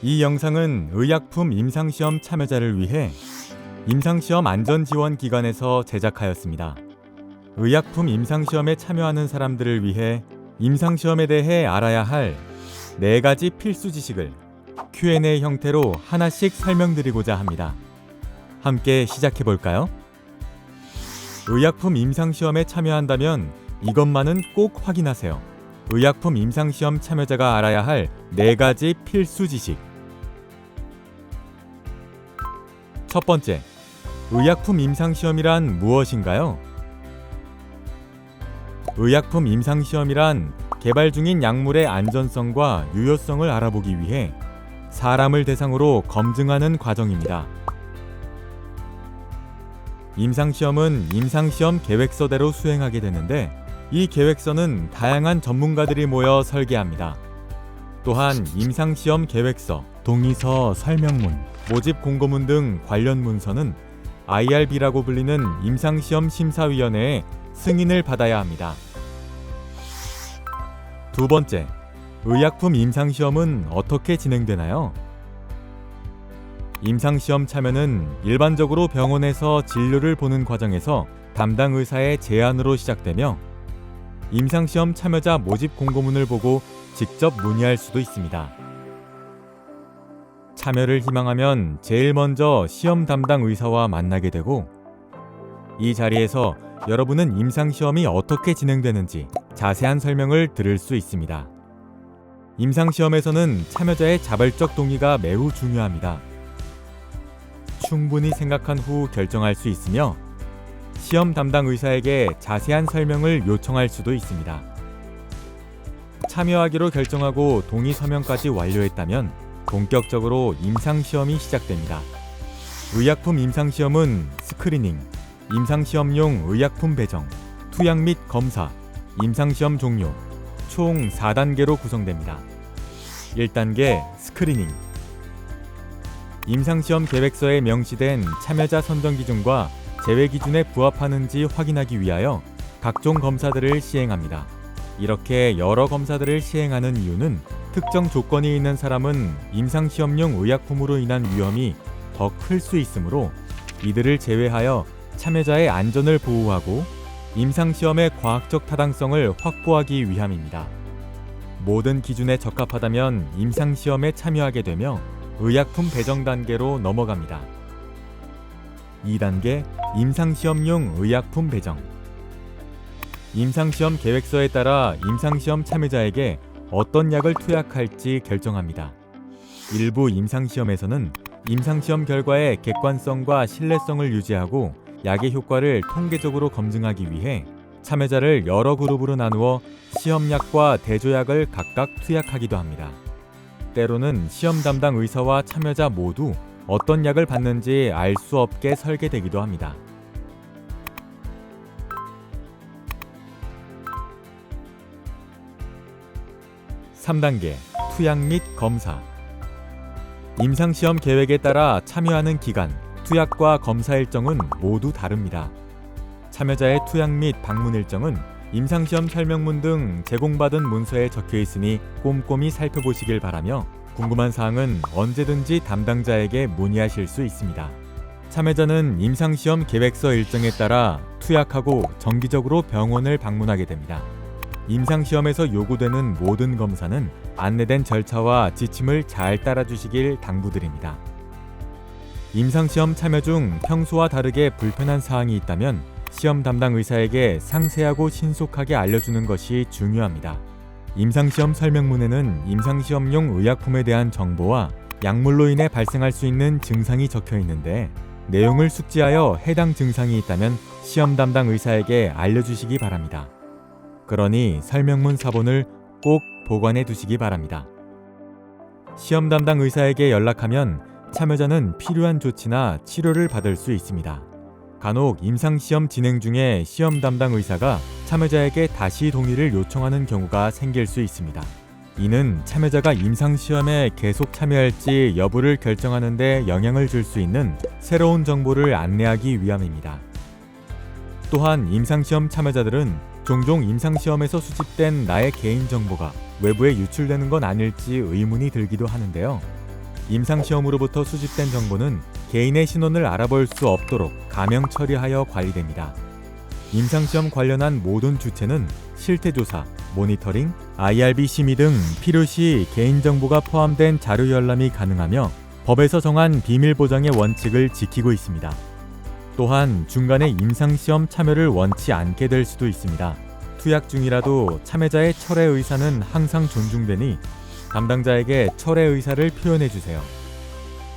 이 영상은 의약품 임상시험 참여자를 위해 임상시험 안전지원기관에서 제작하였습니다. 의약품 임상시험에 참여하는 사람들을 위해 임상시험에 대해 알아야 할 4가지 필수 지식을 Q&A 형태로 하나씩 설명드리고자 합니다. 함께 시작해볼까요? 의약품 임상시험에 참여한다면 이것만은 꼭 확인하세요. 의약품 임상시험 참여자가 알아야 할 4가지 필수 지식. 첫 번째, 의약품 임상시험이란 무엇인가요? 의약품 임상시험이란 개발 중인 약물의 안전성과 유효성을 알아보기 위해 사람을 대상으로 검증하는 과정입니다. 임상시험은 임상시험 계획서대로 수행하게 되는데 이 계획서는 다양한 전문가들이 모여 설계합니다. 또한 임상시험 계획서, 동의서, 설명문, 모집 공고문 등 관련 문서는 IRB라고 불리는 임상시험 심사위원회의 승인을 받아야 합니다. 두 번째, 의약품 임상시험은 어떻게 진행되나요? 임상시험 참여는 일반적으로 병원에서 진료를 보는 과정에서 담당 의사의 제안으로 시작되며 임상시험 참여자 모집 공고문을 보고 직접 문의할 수도 있습니다. 참여를 희망하면 제일 먼저 시험 담당 의사와 만나게 되고 이 자리에서 여러분은 임상시험이 어떻게 진행되는지 자세한 설명을 들을 수 있습니다. 임상시험에서는 참여자의 자발적 동의가 매우 중요합니다. 충분히 생각한 후 결정할 수 있으며 시험 담당 의사에게 자세한 설명을 요청할 수도 있습니다. 참여하기로 결정하고 동의 서명까지 완료했다면 본격적으로 임상시험이 시작됩니다. 의약품 임상시험은 스크리닝, 임상시험용 의약품 배정, 투약 및 검사, 임상시험 종료, 총 4단계로 구성됩니다. 1단계 스크리닝. 임상시험 계획서에 명시된 참여자 선정 기준과 제외 기준에 부합하는지 확인하기 위하여 각종 검사들을 시행합니다. 이렇게 여러 검사들을 시행하는 이유는 특정 조건이 있는 사람은 임상시험용 의약품으로 인한 위험이 더 클 수 있으므로 이들을 제외하여 참여자의 안전을 보호하고 임상시험의 과학적 타당성을 확보하기 위함입니다. 모든 기준에 적합하다면 임상시험에 참여하게 되며 의약품 배정 단계로 넘어갑니다. 2단계 임상시험용 의약품 배정. 임상시험 계획서에 따라 임상시험 참여자에게 어떤 약을 투약할지 결정합니다. 일부 임상시험에서는 임상시험 결과의 객관성과 신뢰성을 유지하고 약의 효과를 통계적으로 검증하기 위해 참여자를 여러 그룹으로 나누어 시험약과 대조약을 각각 투약하기도 합니다. 때로는 시험 담당 의사와 참여자 모두 어떤 약을 받는지 알 수 없게 설계되기도 합니다. (3단계) 투약 및 검사. 임상시험 계획에 따라 참여하는 기간, 투약과 검사 일정은 모두 다릅니다. 참여자의 투약 및 방문 일정은 임상시험 설명문 등 제공받은 문서에 적혀 있으니 꼼꼼히 살펴보시길 바라며 궁금한 사항은 언제든지 담당자에게 문의하실 수 있습니다. 참여자는 임상시험 계획서 일정에 따라 투약하고 정기적으로 병원을 방문하게 됩니다. 임상시험에서 요구되는 모든 검사는 안내된 절차와 지침을 잘 따라주시길 당부드립니다. 임상시험 참여 중 평소와 다르게 불편한 사항이 있다면 시험 담당 의사에게 상세하고 신속하게 알려주는 것이 중요합니다. 임상시험 설명문에는 임상시험용 의약품에 대한 정보와 약물로 인해 발생할 수 있는 증상이 적혀 있는데 내용을 숙지하여 해당 증상이 있다면 시험 담당 의사에게 알려주시기 바랍니다. 그러니 설명문 사본을 꼭 보관해 두시기 바랍니다. 시험 담당 의사에게 연락하면 참여자는 필요한 조치나 치료를 받을 수 있습니다. 간혹 임상시험 진행 중에 시험 담당 의사가 참여자에게 다시 동의를 요청하는 경우가 생길 수 있습니다. 이는 참여자가 임상시험에 계속 참여할지 여부를 결정하는 데 영향을 줄 수 있는 새로운 정보를 안내하기 위함입니다. 또한 임상시험 참여자들은 종종 임상시험에서 수집된 나의 개인정보가 외부에 유출되는 건 아닐지 의문이 들기도 하는데요. 임상시험으로부터 수집된 정보는 개인의 신원을 알아볼 수 없도록 가명 처리하여 관리됩니다. 임상시험 관련한 모든 주체는 실태조사, 모니터링, IRB 심의 등 필요시 개인정보가 포함된 자료 열람이 가능하며 법에서 정한 비밀보장의 원칙을 지키고 있습니다. 또한 중간에 임상시험 참여를 원치 않게 될 수도 있습니다. 투약 중이라도 참여자의 철회 의사는 항상 존중되니 담당자에게 철회 의사를 표현해 주세요.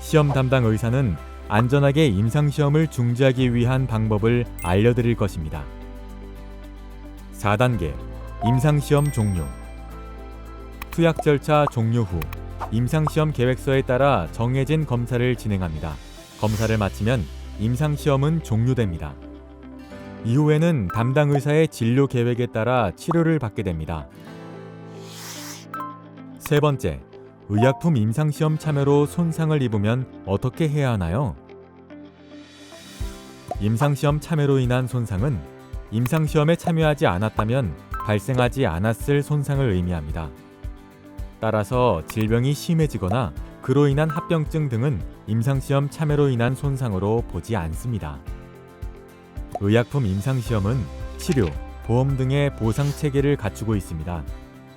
시험 담당 의사는 안전하게 임상시험을 중지하기 위한 방법을 알려드릴 것입니다. 4단계 임상시험 종료. 투약 절차 종료 후 임상시험 계획서에 따라 정해진 검사를 진행합니다. 검사를 마치면 임상시험은 종료됩니다. 이후에는 담당 의사의 진료 계획에 따라 치료를 받게 됩니다. 세 번째, 의약품 임상시험 참여로 손상을 입으면 어떻게 해야 하나요? 임상시험 참여로 인한 손상은 임상시험에 참여하지 않았다면 발생하지 않았을 손상을 의미합니다. 따라서 질병이 심해지거나 그로 인한 합병증 등은 임상시험 참여로 인한 손상으로 보지 않습니다. 의약품 임상시험은 치료, 보험 등의 보상 체계를 갖추고 있습니다.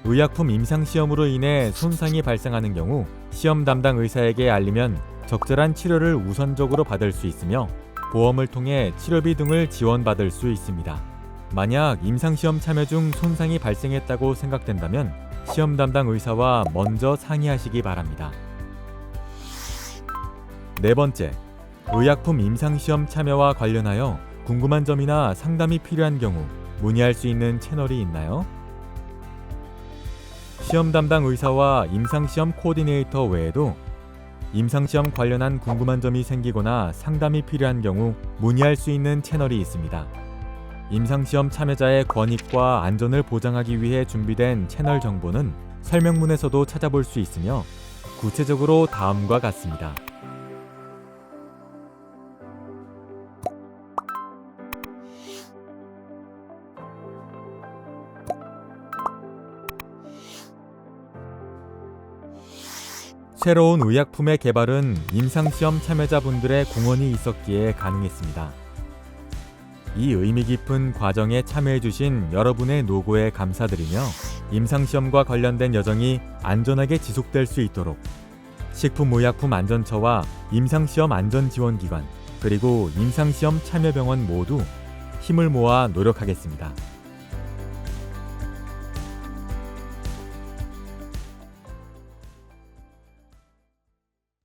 의약품 임상시험으로 인해 손상이 발생하는 경우 시험 담당 의사에게 알리면 적절한 치료를 우선적으로 받을 수 있으며 보험을 통해 치료비 등을 지원받을 수 있습니다. 만약 임상시험 참여 중 손상이 발생했다고 생각된다면 시험 담당 의사와 먼저 상의하시기 바랍니다. 네 번째, 의약품 임상시험 참여와 관련하여 궁금한 점이나 상담이 필요한 경우 문의할 수 있는 채널이 있나요? 시험 담당 의사와 임상시험 코디네이터 외에도 임상시험 관련한 궁금한 점이 생기거나 상담이 필요한 경우 문의할 수 있는 채널이 있습니다. 임상시험 참여자의 권익과 안전을 보장하기 위해 준비된 채널 정보는 설명문에서도 찾아볼 수 있으며 구체적으로 다음과 같습니다. 새로운 의약품의 개발은 임상시험 참여자분들의 공헌이 있었기에 가능했습니다. 이 의미 깊은 과정에 참여해주신 여러분의 노고에 감사드리며 임상시험과 관련된 여정이 안전하게 지속될 수 있도록 식품의약품안전처와 임상시험 안전지원기관 그리고 임상시험 참여병원 모두 힘을 모아 노력하겠습니다.